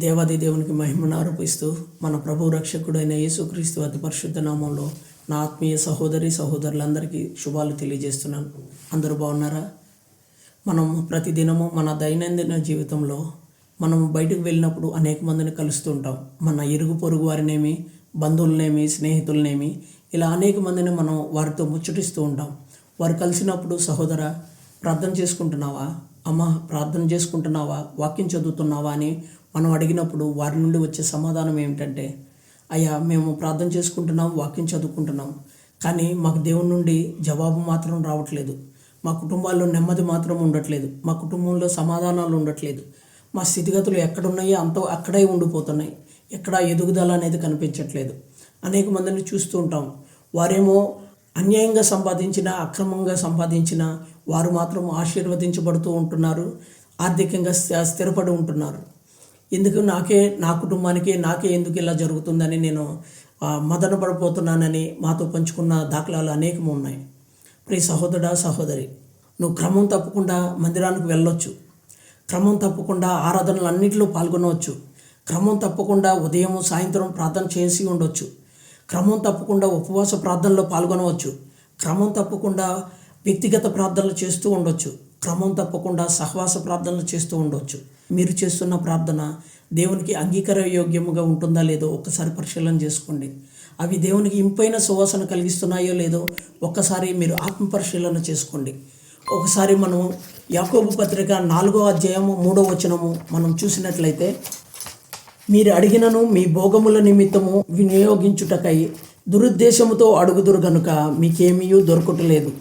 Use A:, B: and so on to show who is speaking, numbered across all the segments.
A: దేవాది దేవునికి మహిమను ఆరోపిస్తూ మన ప్రభు రక్షకుడైన యేసుక్రీస్తు అతి పరిశుద్ధ నామంలో నా ఆత్మీయ సహోదరులందరికీ శుభాలు తెలియజేస్తున్నాను. అందరూ బాగున్నారా? మనం ప్రతిదినము మన దైనందిన జీవితంలో మనం బయటకు వెళ్ళినప్పుడు అనేక మందిని కలుస్తూ ఉంటాం. మన ఇరుగు పొరుగు వారినేమి, బంధువులనేమి, స్నేహితులనేమి, ఇలా అనేక మందిని మనం వారితో ముచ్చటిస్తూ ఉంటాం. వారు కలిసినప్పుడు సహోదరా ప్రార్థన చేసుకుంటున్నావా, అమ్మ ప్రార్థన చేసుకుంటున్నావా, వాక్యం చదువుతున్నావా అని మనం అడిగినప్పుడు వారి నుండి వచ్చే సమాధానం ఏమిటంటే, అయ్యా మేము ప్రార్థన చేసుకుంటున్నాం, వాక్యం చదువుకుంటున్నాం, కానీ మాకు దేవుని నుండి జవాబు మాత్రం రావట్లేదు, మా కుటుంబాల్లో నెమ్మది మాత్రం ఉండట్లేదు, మా కుటుంబంలో సమాధానాలు ఉండట్లేదు, మా స్థితిగతులు ఎక్కడున్నాయో అక్కడే ఉండిపోతున్నాయి, ఎక్కడ ఎదుగుదల అనేది కనిపించట్లేదు. అనేక మందిని చూస్తూ ఉంటాం. వారేమో అన్యాయంగా సంపాదించిన, అక్రమంగా సంపాదించిన వారు మాత్రం ఆశీర్వదించబడుతూ ఉంటున్నారు, ఆర్థికంగా స్థిరపడి ఉంటున్నారు. ఎందుకు నా కుటుంబానికి నాకే ఎందుకు ఇలా జరుగుతుందని నేను మదన పడిపోతున్నానని మాతో పంచుకున్న దాఖలాలు అనేకం ఉన్నాయి. ప్రియ సహోదరుడా, సహోదరి, నువ్వు క్రమం తప్పకుండా మందిరానికి వెళ్ళొచ్చు, క్రమం తప్పకుండా ఆరాధనలు అన్నింటిలో పాల్గొనవచ్చు, క్రమం తప్పకుండా ఉదయం సాయంత్రం ప్రార్థన చేసి ఉండొచ్చు, క్రమం తప్పకుండా ఉపవాస ప్రార్థనలో పాల్గొనవచ్చు, క్రమం తప్పకుండా వ్యక్తిగత ప్రార్థనలు చేస్తూ ఉండొచ్చు, క్రమం తప్పకుండా సహవాస ప్రార్థనలు చేస్తూ ఉండొచ్చు. మీరు చేస్తున్న ప్రార్థన దేవునికి అంగీకారయోగ్యముగా ఉంటుందా లేదో ఒక్కసారి పరిశీలన చేసుకోండి. అవి దేవునికి ఇంపైన సువాసన కలిగిస్తున్నాయో లేదో ఒక్కసారి మీరు ఆత్మ పరిశీలన చేసుకోండి. ఒకసారి మనం యాకోబు పత్రిక 4వ అధ్యాయము 3వ వచనము మనం చూసినట్లయితే, మీరు అడిగినను మీ భోగముల నిమిత్తము వినియోగించుటకై దురుద్దేశముతో అడుగుదురు గనుక మీకేమీ దొరకట్లేదు.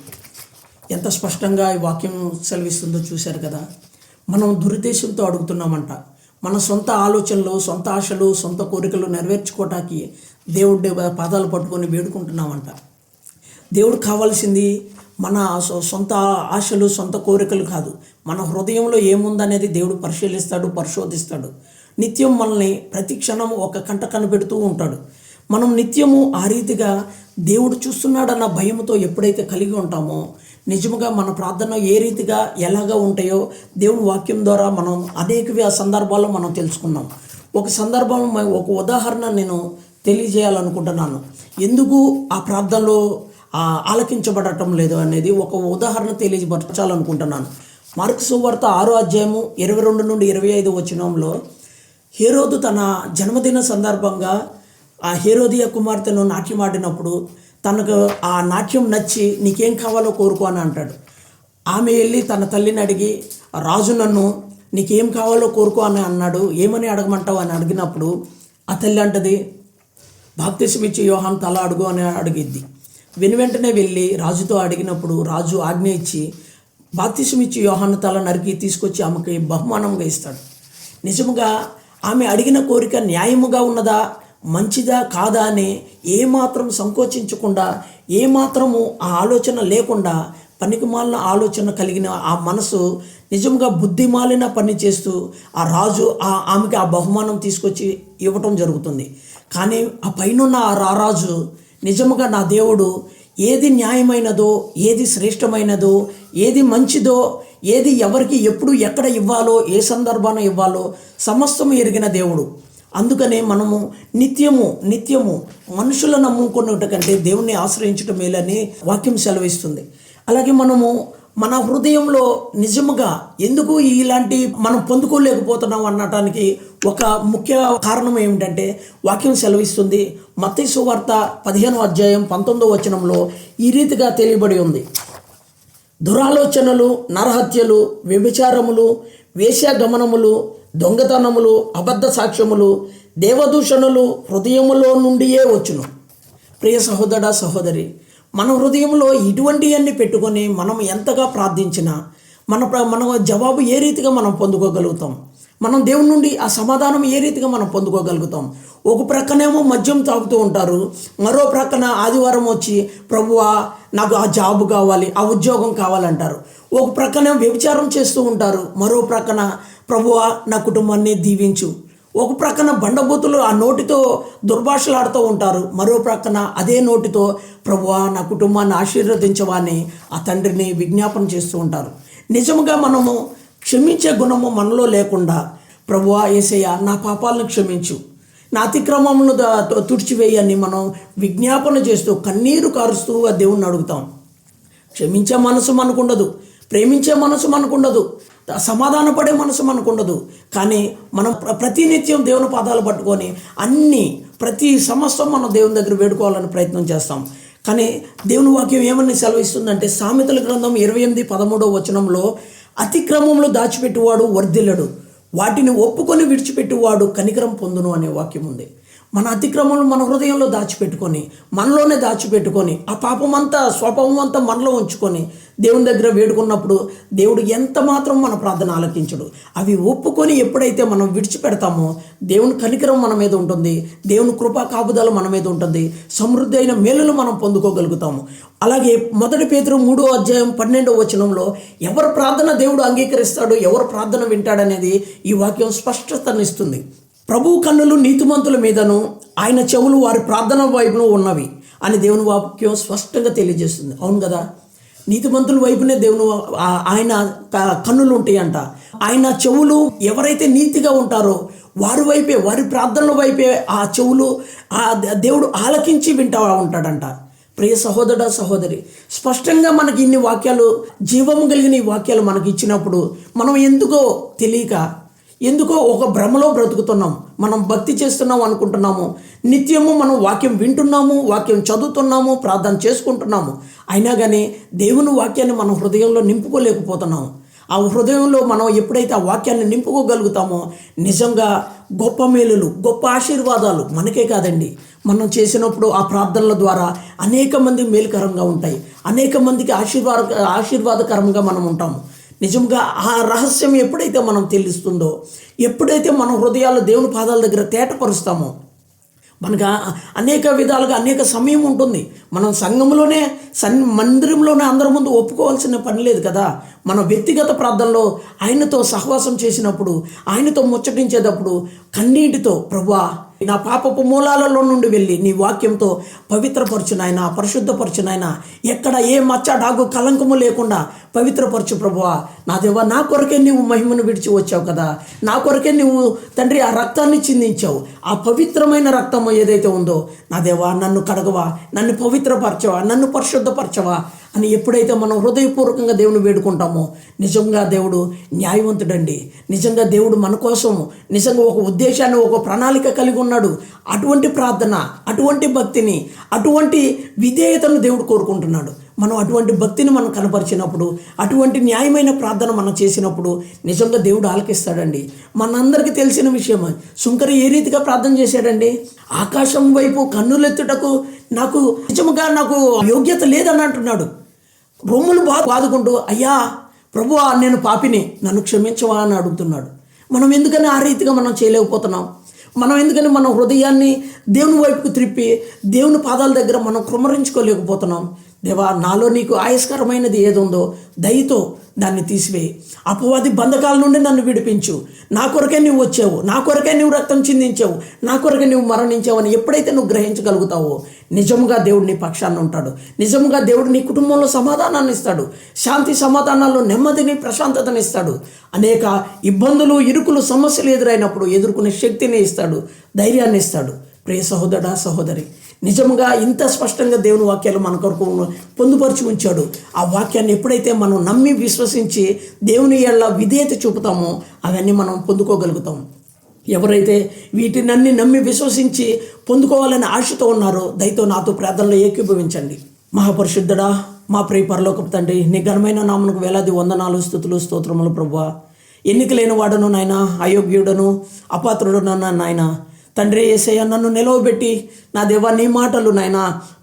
A: ఎంత స్పష్టంగా ఈ వాక్యం సెలవిస్తుందో చూశారు కదా. మనం దురుద్దేశంతో అడుగుతున్నామంట. మన సొంత ఆలోచనలు, సొంత ఆశలు, సొంత కోరికలు నెరవేర్చుకోవటానికి దేవుడి పాదాలు పట్టుకొని వేడుకుంటున్నామంట. దేవుడు కావాల్సింది మన సొంత ఆశలు, సొంత కోరికలు కాదు. మన హృదయంలో ఏముందనేది దేవుడు పరిశీలిస్తాడు, పరిశోధిస్తాడు. నిత్యం మనల్ని ప్రతి క్షణం ఒక కంట కనిపెడుతూ ఉంటాడు. మనం నిత్యము ఆ రీతిగా దేవుడు చూస్తున్నాడన్న భయంతో ఎప్పుడైతే కలిగి ఉంటామో, నిజముగా మన ప్రార్థన ఏ రీతిగా ఎలాగా ఉంటాయో దేవుని వాక్యం ద్వారా మనం అనేక సందర్భాల్లో మనం తెలుసుకున్నాం. ఒక సందర్భం, ఒక ఉదాహరణ నేను తెలియజేయాలనుకుంటున్నాను. ఎందుకు ఆ ప్రార్థనలో ఆలకించబడటం లేదు అనేది ఒక ఉదాహరణ తెలియపరచాలనుకుంటున్నాను. మార్కు సువార్త 6వ అధ్యాయము 22 నుండి 25 వచనంలో, హేరోదు తన జన్మదిన సందర్భంగా ఆ హేరోదియ కుమార్తెను నాట్యమాడినప్పుడు తనకు ఆ నాట్యం నచ్చి నీకేం కావాలో కోరుకో అని అంటాడు. ఆమె వెళ్ళి తన తల్లిని అడిగి, రాజు నన్ను నీకేం కావాలో కోరుకో అని అన్నాడు, ఏమని అడగమంటావు అని అడిగినప్పుడు ఆ తల్లి అంటది, బాప్తిసం ఇచ్చి యోహాను తల అడుగు అని అడిగిద్ది. వెనువెంటనే వెళ్ళి రాజుతో అడిగినప్పుడు రాజు ఆజ్ఞ ఇచ్చి బాప్తిసం ఇచ్చి యోహాను తల నరికి తీసుకొచ్చి ఆమెకి బహుమానంగా ఇస్తాడు. నిజముగా ఆమె అడిగిన కోరిక న్యాయముగా ఉన్నదా, మంచిదా కాదా అని ఏమాత్రం సంకోచించకుండా, ఏమాత్రము ఆ ఆలోచన లేకుండా, పనికిమాలిన ఆలోచన కలిగిన ఆ మనసు నిజంగా బుద్ధిమాలిన పని చేస్తూ ఆ రాజు ఆమెకి ఆ బహుమానం తీసుకొచ్చి ఇవ్వటం జరుగుతుంది. కానీ ఆ పైనున్న ఆ రారాజు నిజముగా నా దేవుడు ఏది న్యాయమైనదో, ఏది శ్రేష్టమైనదో, ఏది మంచిదో, ఏది ఎవరికి ఎప్పుడు ఎక్కడ ఇవ్వాలో, ఏ సందర్భాన ఇవ్వాలో సమస్తము ఎరిగిన దేవుడు. అందుకనే మనము నిత్యము మనుషులను నమ్ముకున్నట్టు కంటే దేవుణ్ణి ఆశ్రయించడం మేలని వాక్యం సెలవిస్తుంది. అలాగే మనము మన హృదయంలో నిజముగా ఎందుకు ఇలాంటి మనం పొందుకోలేకపోతున్నాం అనటానికి ఒక ముఖ్య కారణం ఏమిటంటే, వాక్యం సెలవిస్తుంది. మత్తయి సువార్త 15వ అధ్యాయం 19వ వచనంలో ఈ రీతిగా తెలియబడి ఉంది, దురాలోచనలు, నరహత్యలు, వ్యభిచారములు, వేశ్యాగమనములు, దొంగతనములు, అబద్ధ సాక్ష్యములు, దేవదూషణలు హృదయములో నుండియే వచ్చును. ప్రియ సహోదరా, సహోదరి, మన హృదయంలో ఇటువంటివన్నీ పెట్టుకొని మనం ఎంతగా ప్రార్థించినా మన జవాబు ఏ రీతిగా మనం పొందుకోగలుగుతాం, మనం దేవుని నుండి ఆ సమాధానం ఏ రీతిగా మనం పొందుకోగలుగుతాం. ఒక ప్రక్కనేమో మద్యం తాగుతూ ఉంటారు, మరో ప్రక్కన ఆదివారం వచ్చి ప్రభువా నాకు ఆ జాబు కావాలి, ఆ ఉద్యోగం కావాలంటారు. ఒక ప్రక్కన వ్యభిచారం చేస్తూ ఉంటారు, మరో ప్రక్కన ప్రభువా నా కుటుంబాన్ని దీవించు. ఒక ప్రక్కన బండబూతులు ఆ నోటితో దుర్భాషలాడుతూ ఉంటారు, మరో ప్రక్కన అదే నోటితో ప్రభువా నా కుటుంబాన్ని ఆశీర్వదించవాని ఆ తండ్రిని విజ్ఞాపన చేస్తూ ఉంటారు. నిజంగా మనము క్షమించే గుణము మనలో లేకుండా ప్రభువా యేసయ్య నా పాపాలను క్షమించు, నా అతిక్రమములను తుడిచివేయని మనం విజ్ఞాపన చేస్తూ కన్నీరు కారుస్తూ ఆ దేవుణ్ణి అడుగుతాం. క్షమించే మనసు మనకుండదు, ప్రేమించే మనసు మనకుండదు, సమాధానపడే మనసు మనకుండదు. కానీ మనం ప్రతినిత్యం దేవుని పాదాలు పట్టుకొని ప్రతి సమస్తం మనం దేవుని దగ్గర వేడుకోవాలని ప్రయత్నం చేస్తాం. కానీ దేవుని వాక్యం ఏమని సెలవిస్తుందంటే సామెతల గ్రంథం 28:13 వచనంలో అతిక్రమంలో దాచిపెట్టువాడు వర్ధిల్లడు, వాటిని ఒప్పుకొని విడిచిపెట్టువాడు కనికరం పొందును అనే వాక్యం ఉంది. మన అతిక్రమంలో మన హృదయంలో దాచిపెట్టుకొని మనలోనే దాచిపెట్టుకొని ఆ పాపమంతా స్వభావం అంతా మనలో ఉంచుకొని దేవుని దగ్గర వేడుకున్నప్పుడు దేవుడు ఎంత మాత్రం మన ప్రార్థన ఆలకించడు. అవి ఒప్పుకొని ఎప్పుడైతే మనం విడిచిపెడతామో దేవుని కనికరం మన మీద ఉంటుంది, దేవుని కృపా కాపుదల మన మీద ఉంటుంది, సమృద్ధి అయిన మేలులు మనం పొందుకోగలుగుతాము. అలాగే 1 పేతురు 3:12 వచనంలో ఎవరు ప్రార్థన దేవుడు అంగీకరిస్తాడు, ఎవరు ప్రార్థన వింటాడనేది ఈ వాక్యం స్పష్టతనిస్తుంది. ప్రభువు కన్నులు నీతిమంతుల మీదను ఆయన చెవులు వారి ప్రార్థన వైపును ఉన్నవి అని దేవుని వాక్యం స్పష్టంగా తెలియజేస్తుంది. అవును కదా, నీతిమంతుల వైపునే ఆయన కన్నులు ఉంటాయంట. ఆయన చెవులు ఎవరైతే నీతిగా ఉంటారో వారి వైపే, వారి ప్రార్థనల వైపే ఆ చెవులు దేవుడు ఆలకించి వింటా ఉంటాడంట. ప్రియ సహోదరుడా సహోదరి, స్పష్టంగా మనకి ఇన్ని వాక్యాలు, జీవము కలిగిన ఈ వాక్యాలు మనకి ఇచ్చినప్పుడు మనం ఎందుకో ఒక భ్రమలో బ్రతుకుతున్నాం. మనం భక్తి చేస్తున్నాం అనుకుంటున్నాము, నిత్యము మనం వాక్యం వింటున్నాము, వాక్యం చదువుతున్నాము, ప్రార్థన చేసుకుంటున్నాము. అయినా కానీ దేవుని వాక్యాన్ని మనం హృదయంలో నింపుకోలేకపోతున్నాము. ఆ హృదయంలో మనం ఎప్పుడైతే ఆ వాక్యాన్ని నింపుకోగలుగుతామో నిజంగా గొప్ప మేలులు, గొప్ప ఆశీర్వాదాలు మనకే కాదండి, మనం చేసినప్పుడు ఆ ప్రార్థనల ద్వారా అనేక మంది మేలుకరంగా ఉంటాయి, అనేక మందికి ఆశీర్వాదకరంగా మనం ఉంటాము. నిజంగా ఆ రహస్యం ఎప్పుడైతే మనం తెలుస్తుందో, ఎప్పుడైతే మన హృదయాలు దేవుని పాదాల దగ్గర తేటపరుస్తామో మనకు అనేక విధాలుగా అనేక సమయం ఉంటుంది. మనం సంఘంలోనే మందిరంలోనే అందరి ముందు ఒప్పుకోవాల్సిన పని లేదు కదా. మన వ్యక్తిగత ప్రార్థనలో ఆయనతో సహవాసం చేసినప్పుడు, ఆయనతో ముచ్చటించేటప్పుడు కన్నీటితో ప్రభువా నా పాపపు మూలాలలో నుండి వెళ్ళి నీ వాక్యంతో పవిత్రపరచు నాయన, పరిశుద్ధపరచు నాయన, ఎక్కడ ఏ మచ్చ డాగు కలంకము లేకుండా పవిత్రపరచు ప్రభువా. నా దేవా, నా కొరకే నీవు మహిమను విడిచి వచ్చావు కదా, నా కొరకే నువ్వు తండ్రి ఆ రక్తాన్ని చిందించావు. ఆ పవిత్రమైన రక్తం ఏదైతే ఉందో నా దేవా, నన్ను కడగవా, నన్ను పవిత్రపరచవా, నన్ను పరిశుద్ధపరచవా అని ఎప్పుడైతే మనం హృదయపూర్వకంగా దేవుని వేడుకుంటామో నిజంగా దేవుడు న్యాయవంతుడండి. నిజంగా దేవుడు మన కోసం నిజంగా ఒక ఉద్దేశాన్ని, ఒక ప్రణాళిక కలిగి ఉన్నాడు. అటువంటి ప్రార్థన, అటువంటి భక్తిని, అటువంటి విధేయతను దేవుడు కోరుకుంటున్నాడు. మనం అటువంటి భక్తిని మనం కనపరిచినప్పుడు, అటువంటి న్యాయమైన ప్రార్థన మనం చేసినప్పుడు నిజంగా దేవుడు ఆలకిస్తాడండి. మనందరికీ తెలిసిన విషయం, సుంకరి ఏ రీతిగా ప్రార్థన చేశాడండి? ఆకాశం వైపు కన్నులెత్తుటకు నాకు యోగ్యత లేదని అంటున్నాడు. రొమ్ములు బాదుకుంటూ అయ్యా ప్రభువా నేను పాపిని, నన్ను క్షమించవా అని అడుగుతున్నాడు. మనం ఎందుకని ఆ రీతిగా మనం చేయలేకపోతున్నాం? మనం ఎందుకని మన హృదయాన్ని దేవుని వైపుకు త్రిప్పి దేవుని పాదాల దగ్గర మనం కృమ్మరించుకోలేకపోతున్నాం? దేవా, నాలో నీకు ఆయస్కరమైనది ఏది ఉందో దయతో దాన్ని తీసివేయి, అపవాది బంధకాల నుండి నన్ను విడిపించు, నా కొరకే నువ్వు వచ్చావు, నా కొరకే నువ్వు రక్తం చిందించావు, నా కొరకే నువ్వు మరణించావు అని ఎప్పుడైతే నువ్వు గ్రహించగలుగుతావో నిజంగా దేవుడు నీ పక్షాన్ని ఉంటాడు. నిజంగా దేవుడు నీ కుటుంబంలో సమాధానాన్ని ఇస్తాడు, శాంతి సమాధానాల్లో నెమ్మదిని, ప్రశాంతతని ఇస్తాడు. అనేక ఇబ్బందులు, ఇరుకులు, సమస్యలు ఎదురైనప్పుడు ఎదుర్కొనే శక్తిని ఇస్తాడు, ధైర్యాన్ని ఇస్తాడు. ప్రియ సహోదరా సహోదరి, నిజంగా ఇంత స్పష్టంగా దేవుని వాక్యాలు మన కొరకు పొందుపరిచి ఉంచాడు. ఆ వాక్యాన్ని ఎప్పుడైతే మనం నమ్మి విశ్వసించి దేవుని యెడల విధేయత చూపుతామో అవన్నీ మనం పొందుకోగలుగుతాం. ఎవరైతే వీటినన్నీ నమ్మి విశ్వసించి పొందుకోవాలని ఆశతో ఉన్నారో దయతో నాతో ప్రార్థనలో ఏకీభవించండి. మహాపరిశుద్ధుడా, మా ప్రియ పరలోకపు తండ్రి, నీ ఘనమైన నామమునకు వేలాది వందనాలు, స్తుతులు, స్తోత్రములు ప్రభువా. ఎన్నిక లేని వాడను నాయన, అయోగ్యుడను, అపాత్రుడును నాయన తండ్రి యేసయ్య, నన్ను నిలవబెట్టి నా దేవా నీ మాటలు నాయన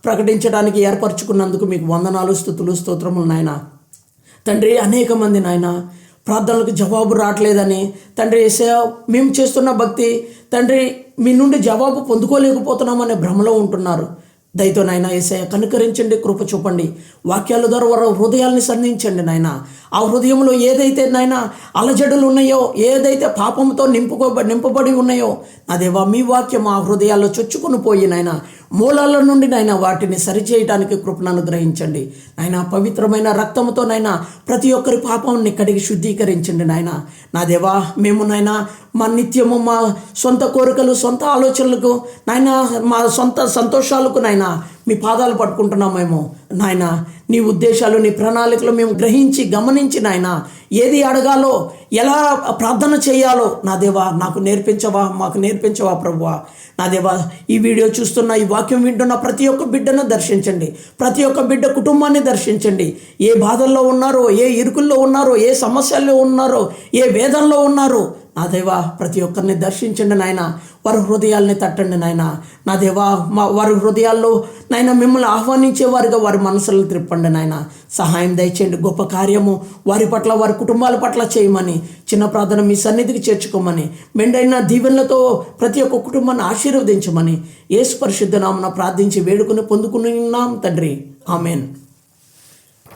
A: ప్రకటించడానికి ఏర్పరచుకున్నందుకు మీకు వందనాలు, స్తుతులు, స్తోత్రములు నాయన. తండ్రి అనేక మంది నాయన ప్రార్థనలకు జవాబు రావట్లేదని తండ్రి యేసయ్య మేము చేస్తున్న భక్తి తండ్రి మీ నుండి జవాబు పొందుకోలేకపోతున్నామనే భ్రమలో ఉంటున్నారు. దయతో నాయన యేసయ్య కనుకరించండి, కృప చూపండి. వాక్యాల ద్వారా వారి హృదయాల్ని సంధించండి నాయన. ఆ హృదయంలో ఏదైతే నాయన అలజడులు ఉన్నాయో, ఏదైతే పాపంతో నింపబడి ఉన్నాయో నా దేవా, మీ వాక్యం ఆ హృదయాల్లో చొచ్చుకొని పోయి నాయన మూలాల నుండి నాయన వాటిని సరిచేయడానికి కృపను అనుగ్రహించండి నాయన. పవిత్రమైన రక్తంతో నాయన ప్రతి ఒక్కరి పాపాన్ని కడిగి శుద్ధీకరించండి నాయన. నా దేవా, మేము నాయన మా నిత్యము మా సొంత కోరికలు, సొంత ఆలోచనలకు నాయన, మా సొంత సంతోషాలకు నాయన మీ పాదాలు పట్టుకుంటున్నామేమో నాయన. నీ ఉద్దేశాలు, నీ ప్రణాళికలు మేము గ్రహించి గమనించి నాయన ఏది అడగాలో, ఎలా ప్రార్థన చేయాలో నా దేవా నాకు నేర్పించవా, మాకు నేర్పించవా ప్రభువా. నా దేవా, ఈ వీడియో చూస్తున్న, ఈ వాక్యం వింటున్న ప్రతి ఒక్క బిడ్డను దర్శించండి. ప్రతి ఒక్క బిడ్డ కుటుంబాన్ని దర్శించండి. ఏ బాధల్లో ఉన్నారో, ఏ ఇరుకుల్లో ఉన్నారో, ఏ సమస్యల్లో ఉన్నారో, ఏ వేదనలో ఉన్నారో నా దేవా ప్రతి ఒక్కరిని దర్శించండి నాయన. వారి హృదయాల్ని తట్టండి నాయన. నా దేవా, వారి హృదయాల్లో నాయన మిమ్మల్ని ఆహ్వానించేవారుగా వారి మనసులను త్రిప్పండి నాయన. సహాయం దయచేయండి. గొప్ప కార్యము వారి పట్ల, వారి కుటుంబాల పట్ల చేయమని, చిన్న ప్రార్థన మీ సన్నిధికి చేర్చుకోమని, మెండైన దీవెనలతో ప్రతి ఒక్క కుటుంబాన్ని ఆశీర్వదించమని యేసు పరిశుద్ధ నామమున ప్రార్థించి వేడుకుని పొందుకున్నాం తండ్రి. ఆమెన్.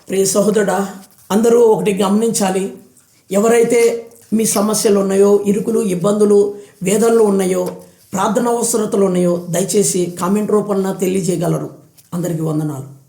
A: ప్రియ సహోదరుడా, అందరూ ఒకటి గమనించాలి. ఎవరైతే మీ సమస్యలు ఉన్నాయో, ఇరుకులు, ఇబ్బందులు, వేదనలు ఉన్నాయో, ప్రార్థన అవసరతలు ఉన్నాయో దయచేసి కామెంట్ రూపంలో తెలియజేయగలరు. అందరికీ వందనాలు.